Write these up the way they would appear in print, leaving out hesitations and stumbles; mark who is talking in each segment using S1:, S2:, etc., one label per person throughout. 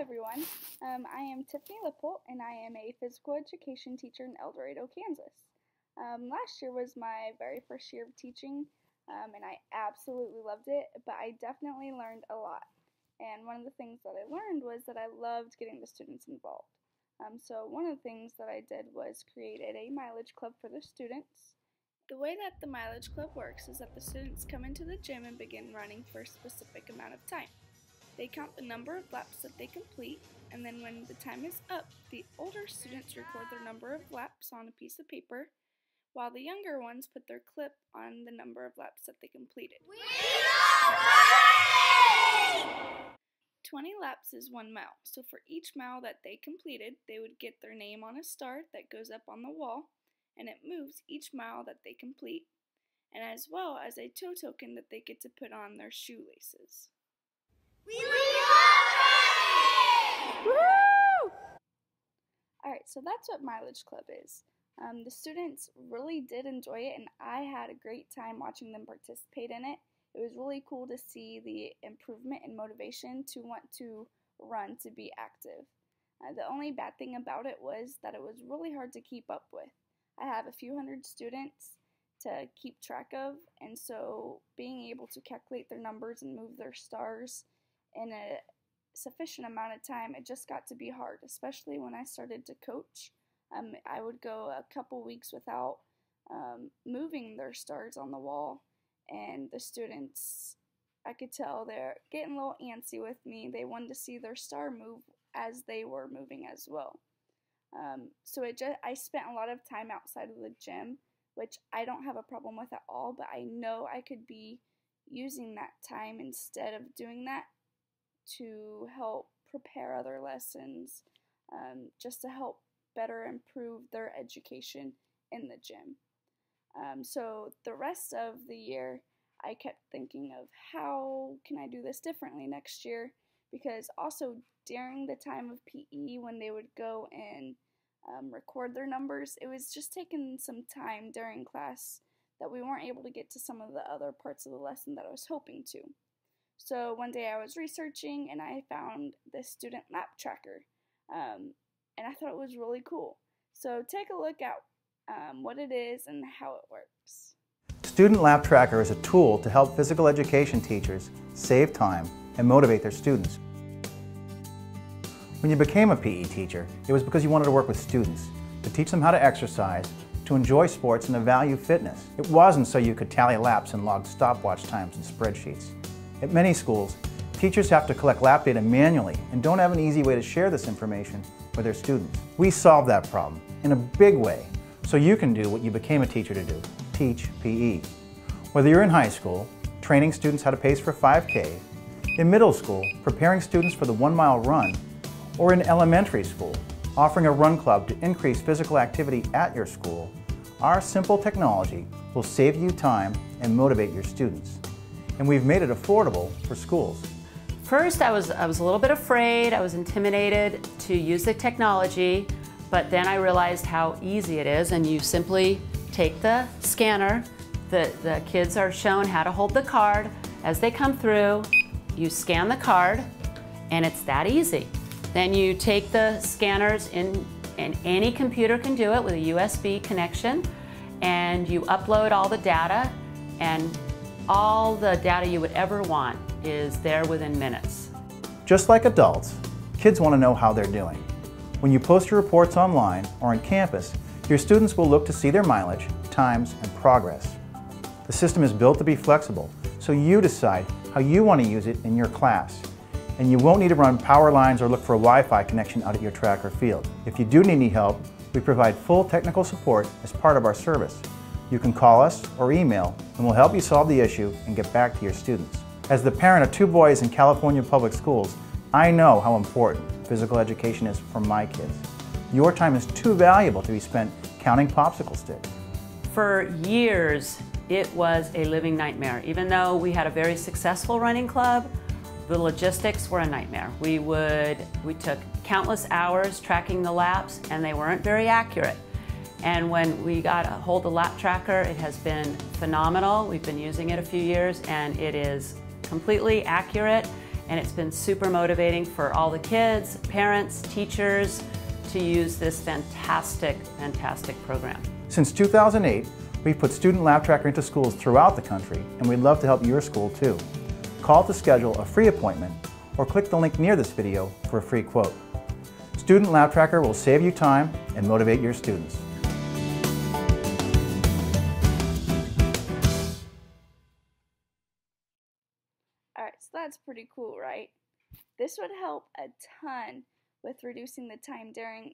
S1: everyone. I am Tiffany Lippolt, and I am a physical education teacher in El Dorado, Kansas. Last year was my very first year of teaching, and I absolutely loved it, but I definitely learned a lot. And one of the things that I learned was that I loved getting the students involved. So one of the things that I did was created a mileage club for the students. The way that the mileage club works is that the students come into the gym and begin running for a specific amount of time. They count the number of laps that they complete, and then when the time is up, the older students record their number of laps on a piece of paper, while the younger ones put their clip on the number of laps that they completed. 20 laps is 1 mile, so for each mile that they completed, they would get their name on a star that goes up on the wall, and it moves each mile that they complete, and as well as a toe token that they get to put on their shoelaces.
S2: We love it!
S1: Woo! Alright, so that's what Mileage Club is. The students really did enjoy it, and I had a great time watching them participate in it. It was really cool to see the improvement in motivation to want to run, to be active. The only bad thing about it was that it was really hard to keep up with. I have a few hundred students to keep track of, and so being able to calculate their numbers and move their stars in a sufficient amount of time, it just got to be hard, especially when I started to coach. I would go a couple weeks without moving their stars on the wall, and the students, I could tell they're getting a little antsy with me. They wanted to see their star move as they were moving as well. So I spent a lot of time outside of the gym, which I don't have a problem with at all, but I know I could be using that time instead of doing that to help prepare other lessons, just to help better improve their education in the gym. So the rest of the year, I kept thinking of how can I do this differently next year, because also during the time of PE when they would go and record their numbers, it was just taking some time during class that we weren't able to get to some of the other parts of the lesson that I was hoping to. So one day I was researching and I found the Studnet Lap Tracker, and I thought it was really cool. So take a look at what it is and how it works.
S3: Studnet Lap Tracker is a tool to help physical education teachers save time and motivate their students. When you became a PE teacher, it was because you wanted to work with students, to teach them how to exercise, to enjoy sports, and to value fitness. It wasn't so you could tally laps and log stopwatch times in spreadsheets. At many schools, teachers have to collect lap data manually and don't have an easy way to share this information with their students. We solved that problem in a big way so you can do what you became a teacher to do, teach PE. Whether you're in high school, training students how to pace for 5K, in middle school, preparing students for the 1-mile run, or in elementary school, offering a run club to increase physical activity at your school, our simple technology will save you time and motivate your students. And we've made it affordable for schools.
S4: First, I was a little bit afraid, I was intimidated to use the technology, but then I realized how easy it is, and you simply take the scanner, the kids are shown how to hold the card. As they come through, you scan the card, and it's that easy. Then you take the scanners in, and any computer can do it with a USB connection, and you upload all the data, and all the data you would ever want is there within minutes.
S3: Just like adults, kids want to know how they're doing. When you post your reports online or on campus, your students will look to see their mileage, times, and progress. The system is built to be flexible, so you decide how you want to use it in your class. And you won't need to run power lines or look for a Wi-Fi connection out at your track or field. If you do need any help, we provide full technical support as part of our service. You can call us or email, and we'll help you solve the issue and get back to your students. As the parent of 2 boys in California public schools, I know how important physical education is for my kids. Your time is too valuable to be spent counting popsicle sticks.
S4: For years, it was a living nightmare. Even though we had a very successful running club, the logistics were a nightmare. We took countless hours tracking the laps, and they weren't very accurate. And when we got a hold of Lap Tracker, it has been phenomenal. We've been using it a few years, and it is completely accurate and it's been super motivating for all the kids, parents, teachers to use this fantastic, fantastic program.
S3: Since 2008, we've put Student Lap Tracker into schools throughout the country, and we'd love to help your school too. Call to schedule a free appointment or click the link near this video for a free quote. Student Lap Tracker will save you time and motivate your students.
S1: Alright, so that's pretty cool, right? This would help a ton with reducing the time during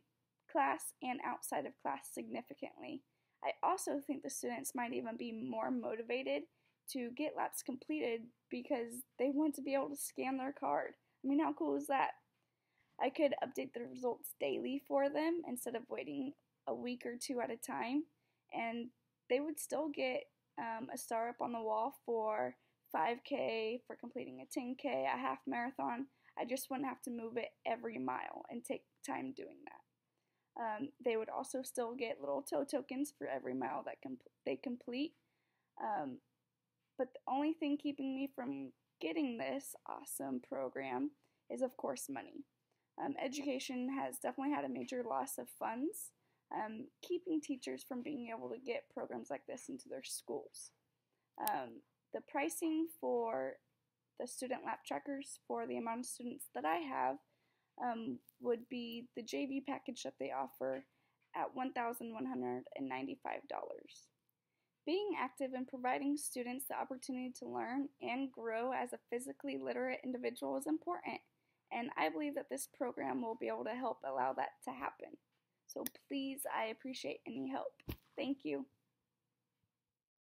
S1: class and outside of class significantly. I also think the students might even be more motivated to get laps completed because they want to be able to scan their card. I mean, how cool is that? I could update the results daily for them instead of waiting a week or two at a time, and they would still get a star up on the wall for 5K, for completing a 10K, a half marathon. I just wouldn't have to move it every mile and take time doing that. They would also still get little toe tokens for every mile that they complete. But the only thing keeping me from getting this awesome program is, of course, money. Education has definitely had a major loss of funds, keeping teachers from being able to get programs like this into their schools. The pricing for the Student Lap Trackers for the amount of students that I have would be the JV package that they offer at $1,195. Being active and providing students the opportunity to learn and grow as a physically literate individual is important, and I believe that this program will be able to help allow that to happen. So please, I appreciate any help. Thank you.